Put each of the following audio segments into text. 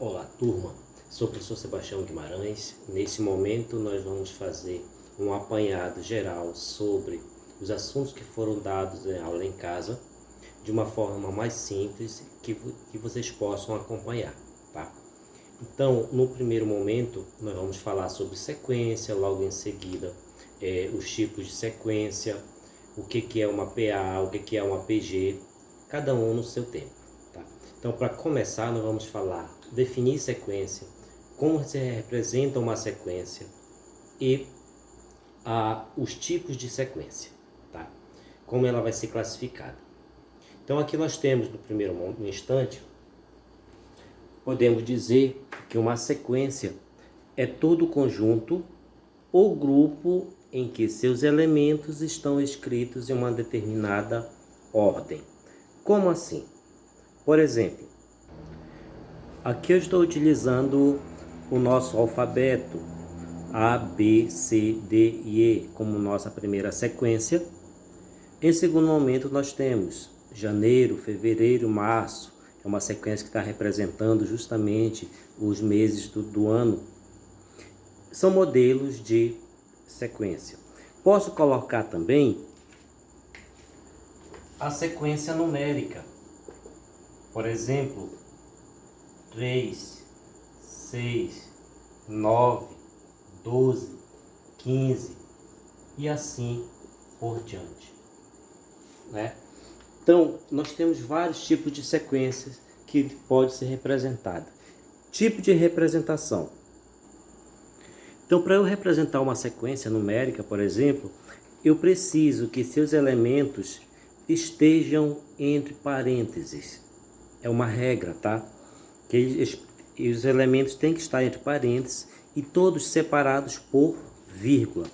Olá, turma. Sou o professor Sebastião Guimarães. Nesse momento, nós vamos fazer um apanhado geral sobre os assuntos que foram dados em aula em casa, de uma forma mais simples que vocês possam acompanhar, tá? Então, no primeiro momento, nós vamos falar sobre sequência, logo em seguida, os tipos de sequência, o que é uma PA, o que é uma PG, cada um no seu tempo, tá? Então, para começar, nós vamos falar, definir sequência, como se representa uma sequência e os tipos de sequência, tá? Como ela vai ser classificada. Então, aqui nós temos, no primeiro instante, podemos dizer que uma sequência é todo conjunto ou grupo em que seus elementos estão escritos em uma determinada ordem. Como assim? Por exemplo, aqui eu estou utilizando o nosso alfabeto A, B, C, D e E como nossa primeira sequência. Em segundo momento nós temos janeiro, fevereiro, março. É uma sequência que está representando justamente os meses do ano. São modelos de sequência. Posso colocar também a sequência numérica. Por exemplo, 3, 6, 9, 12, 15 e assim por diante, né? Então, nós temos vários tipos de sequências que pode ser representada. Tipo de representação. Então, para eu representar uma sequência numérica, por exemplo, eu preciso que seus elementos estejam entre parênteses. É uma regra, tá? Que os elementos têm que estar entre parênteses e todos separados por vírgula,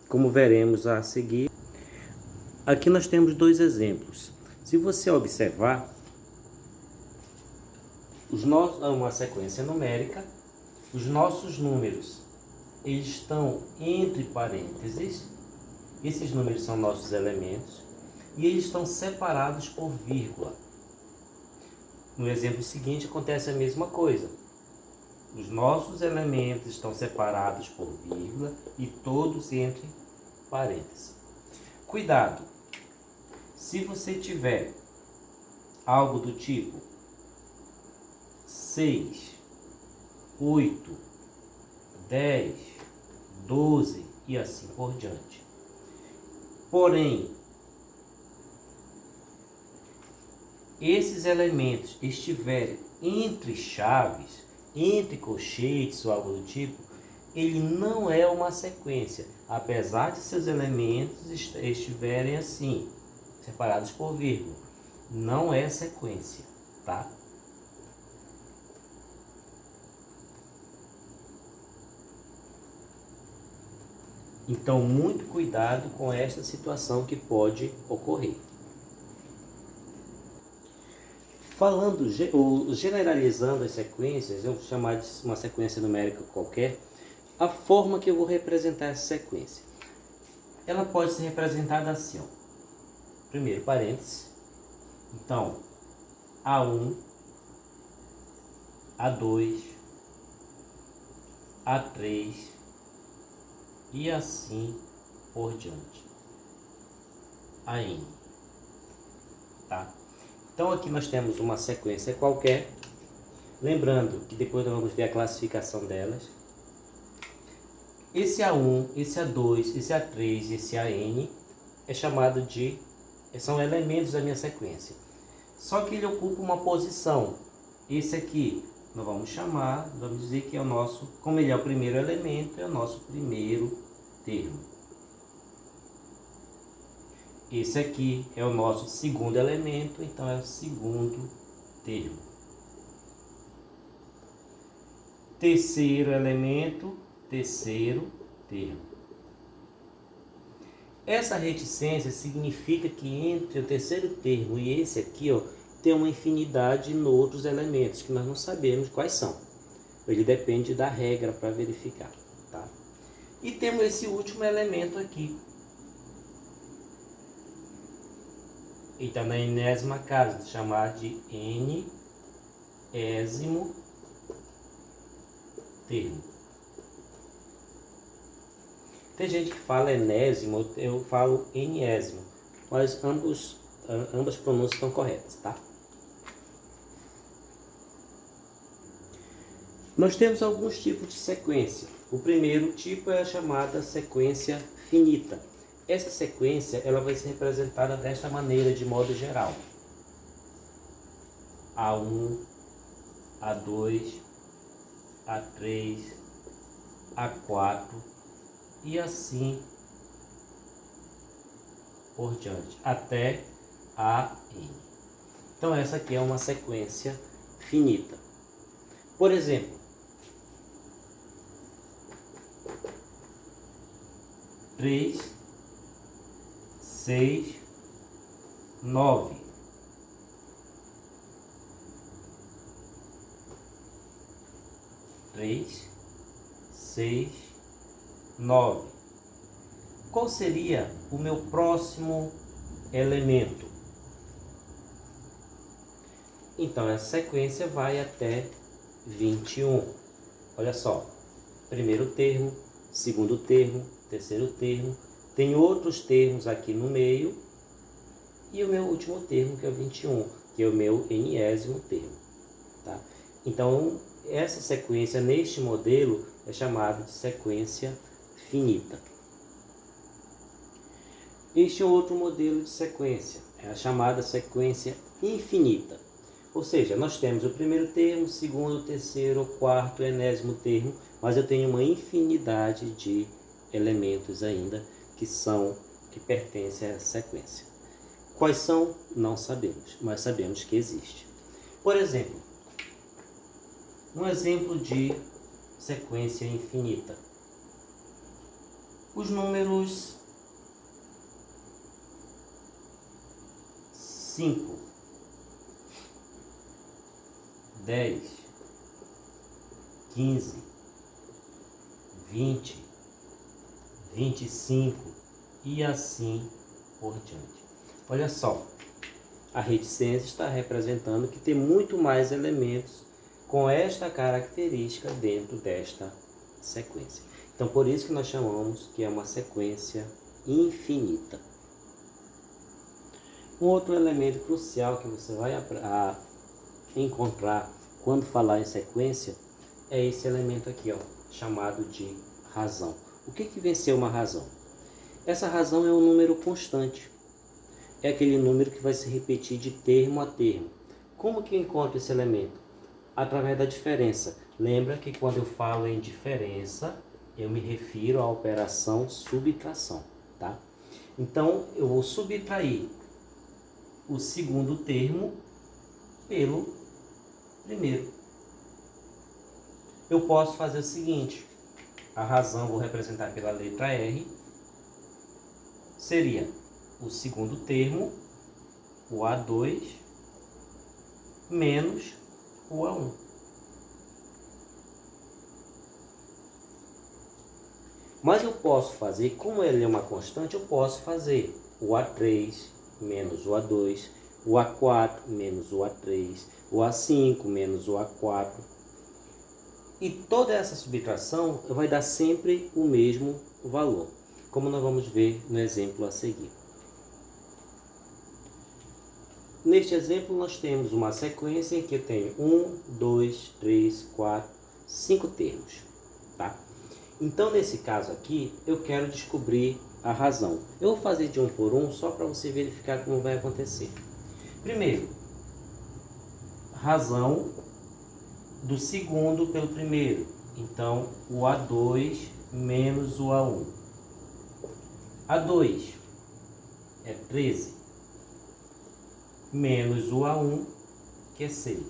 como veremos a seguir. Aqui nós temos dois exemplos. Se você observar, uma sequência numérica, os nossos números eles estão entre parênteses, esses números são nossos elementos, e eles estão separados por vírgula. No exemplo seguinte acontece a mesma coisa. Os nossos elementos estão separados por vírgula e todos entre parênteses. Cuidado! Se você tiver algo do tipo 6, 8, 10, 12 e assim por diante. Porém, esses elementos estiverem entre chaves, entre colchetes ou algo do tipo, ele não é uma sequência, apesar de seus elementos estiverem assim, separados por vírgula. Não é sequência, tá? Então, muito cuidado com esta situação que pode ocorrer. Falando, ou generalizando as sequências, eu vou chamar de uma sequência numérica qualquer, a forma que eu vou representar essa sequência. Ela pode ser representada assim, ó. Primeiro parênteses, então A1, A2, A3 e assim por diante, AN, tá? Então aqui nós temos uma sequência qualquer, lembrando que depois nós vamos ver a classificação delas. Esse A1, esse A2, esse A3 e esse AN é chamado de, são elementos da minha sequência. Só que ele ocupa uma posição. Esse aqui nós vamos chamar, vamos dizer que é o nosso, como ele é o primeiro elemento, é o nosso primeiro termo. Esse aqui é o nosso segundo elemento, então é o segundo termo. Terceiro elemento, terceiro termo. Essa reticência significa que entre o terceiro termo e esse aqui, ó, tem uma infinidade de outros elementos que nós não sabemos quais são. Ele depende da regra para verificar, tá? E temos esse último elemento aqui. Ele está na enésima casa, chamar de enésimo termo. Tem gente que fala enésimo, eu falo enésimo, mas ambas pronúncias estão corretas, tá? Nós temos alguns tipos de sequência. O primeiro tipo é a chamada sequência finita. Essa sequência ela vai ser representada desta maneira, de modo geral. A1, A2, A3, A4 e assim por diante, até AN. Então essa aqui é uma sequência finita. Por exemplo, 3, 6, 9. 3, 6, 9. Qual seria o meu próximo elemento? Então, essa sequência vai até 21. Olha só, primeiro termo, segundo termo, terceiro termo. Tem outros termos aqui no meio. E o meu último termo, que é o 21, que é o meu enésimo termo. Tá? Então, essa sequência, neste modelo, é chamada de sequência finita. Este é outro modelo de sequência, é a chamada sequência infinita. Ou seja, nós temos o primeiro termo, o segundo, o terceiro, o quarto, o enésimo termo, mas eu tenho uma infinidade de elementos ainda que pertencem a essa sequência. Quais são? Não sabemos, mas sabemos que existe. Por exemplo, um exemplo de sequência infinita. Os números 5, 10, 15, 20, 25 e assim por diante. Olha só, a reticência está representando que tem muito mais elementos com esta característica dentro desta sequência. Então, por isso que nós chamamos que é uma sequência infinita. Um outro elemento crucial que você vai encontrar quando falar em sequência é esse elemento aqui, ó, chamado de razão. O que vem ser uma razão? Essa razão é um número constante. É aquele número que vai se repetir de termo a termo. Como que eu encontro esse elemento? Através da diferença. Lembra que quando eu falo em diferença, eu me refiro à operação subtração, tá? Então, eu vou subtrair o segundo termo pelo primeiro. Eu posso fazer o seguinte, a razão vou representar pela letra R, seria o segundo termo, o A2, menos o A1. Mas eu posso fazer, como ele é uma constante, eu posso fazer o A3 menos o A2, o A4 menos o A3, o A5 menos o A4. E toda essa subtração vai dar sempre o mesmo valor, como nós vamos ver no exemplo a seguir. Neste exemplo, nós temos uma sequência em que eu tenho 1, 2, 3, 4, 5 termos. Tá? Então, nesse caso aqui, eu quero descobrir a razão. Eu vou fazer de um por um, só para você verificar como vai acontecer. Primeiro, razão do segundo pelo primeiro. Então, o A2 menos o A1. A2 é 13. Menos o A1, que é 6.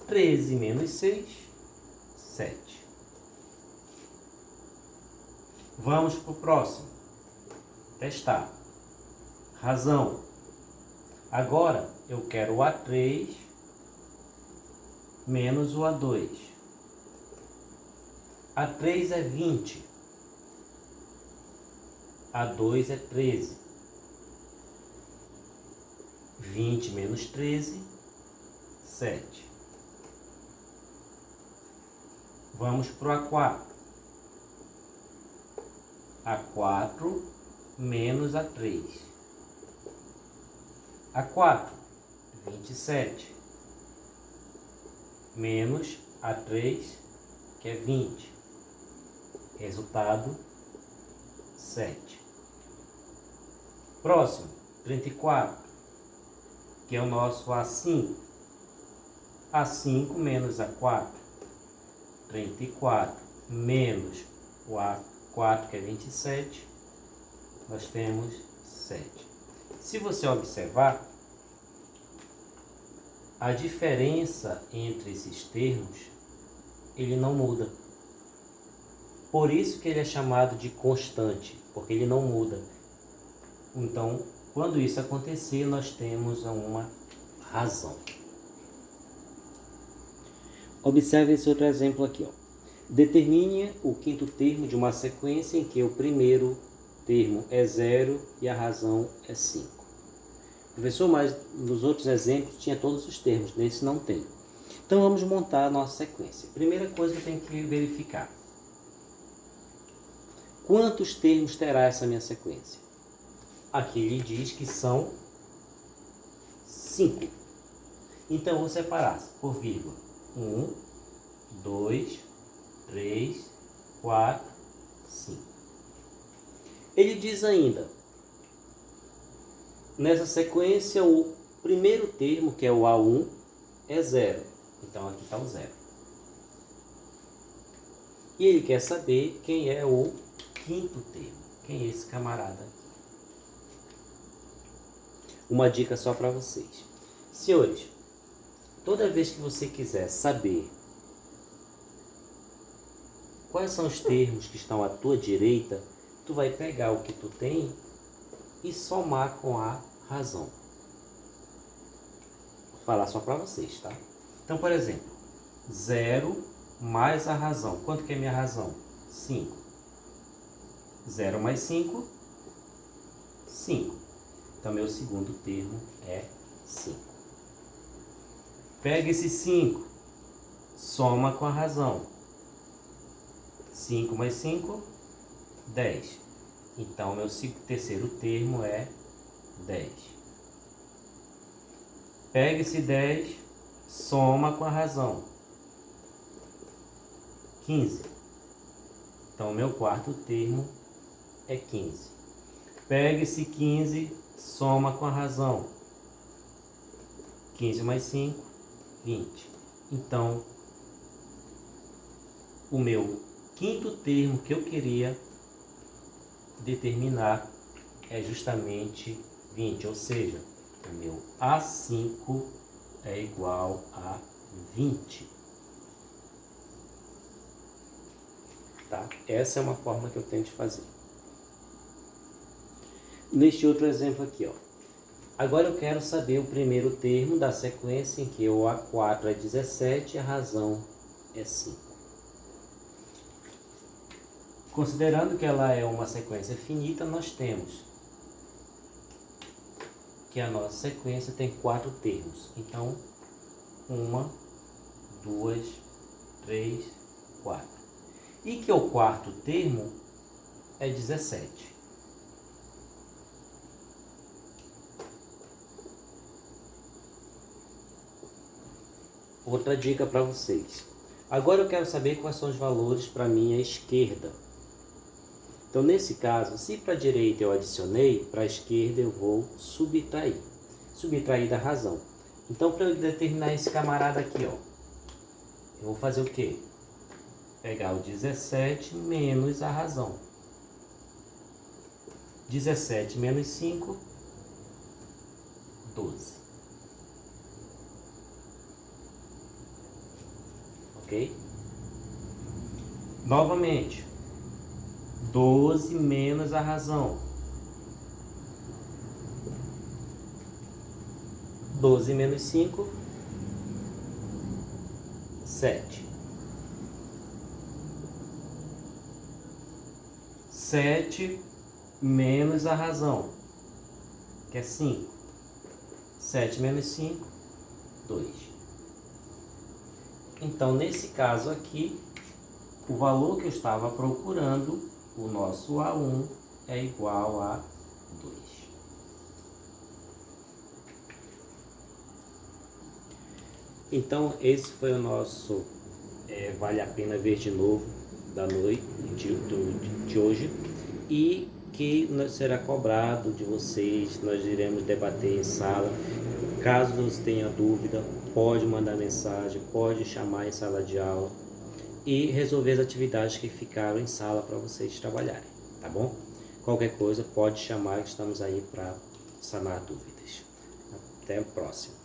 13 menos 6, 7. Vamos para o próximo. Testar. Razão. Agora, eu quero o A3 menos o A2. A3 é 20. A2 é 13. 20 menos 13, 7. Vamos para o A4. A4 menos A3. A4, 27. Menos A3, que é 20. Resultado, 7. Próximo, 34, que é o nosso A5. A5 menos A4. 34 menos o A4, que é 27, nós temos 7. Se você observar, a diferença entre esses termos, ele não muda. Por isso que ele é chamado de constante, porque ele não muda. Então, quando isso acontecer, nós temos uma razão. Observe esse outro exemplo aqui, ó. Determine o quinto termo de uma sequência em que o primeiro termo é 0 e a razão é 5. Professor, mas nos outros exemplos tinha todos os termos, nesse não tem. Então vamos montar a nossa sequência. Primeira coisa que eu tenho que verificar: quantos termos terá essa minha sequência? Aqui ele diz que são 5. Então eu vou separar por vírgula. 1, 2, 3, 4, 5. Ele diz ainda, nessa sequência, o primeiro termo, que é o A1, é 0. Então aqui está o 0. E ele quer saber quem é o quinto termo. Quem é esse camarada aqui? Uma dica só para vocês. Senhores, toda vez que você quiser saber quais são os termos que estão à tua direita, tu vai pegar o que tu tem e somar com a razão. Vou falar só para vocês, tá? Então, por exemplo, 0 mais a razão. Quanto que é minha razão? 5. 0 mais 5, 5. Então, meu segundo termo é 5. Pega esse 5, soma com a razão. 5 mais 5, 10. Então, meu terceiro termo é 10. Pega esse 10, soma com a razão. 15. Então, meu quarto termo é 15. Pega esse 15, soma com a razão. 15 mais 5, 20. Então, o meu quinto termo que eu queria determinar é justamente 20, ou seja, o meu A5 é igual a 20. Tá? Essa é uma forma que eu tenho de fazer. Neste outro exemplo aqui, ó. Agora eu quero saber o primeiro termo da sequência em que o A4 é 17 e a razão é 5. Considerando que ela é uma sequência finita, nós temos que a nossa sequência tem 4 termos. Então, 1, 2, 3, 4. E que o quarto termo é 17. Outra dica para vocês. Agora eu quero saber quais são os valores para a minha esquerda. Então, nesse caso, se para a direita eu adicionei, para a esquerda eu vou subtrair. Subtrair da razão. Então, para eu determinar esse camarada aqui, ó, eu vou fazer o quê? Pegar o 17 menos a razão. 17 menos 5, 12. Ok? Novamente, 12 menos a razão. 12 menos 5, 7. 7 menos a razão, que é 5. 7 menos 5, 2. Então, nesse caso aqui, o valor que eu estava procurando, o nosso A1 é igual a 2. Então, esse foi o nosso Vale a Pena Ver de Novo da noite de hoje, e que será cobrado de vocês, nós iremos debater em sala. Caso você tenha dúvida, pode mandar mensagem, pode chamar em sala de aula e resolver as atividades que ficaram em sala para vocês trabalharem, tá bom? Qualquer coisa pode chamar, que estamos aí para sanar dúvidas. Até o próximo.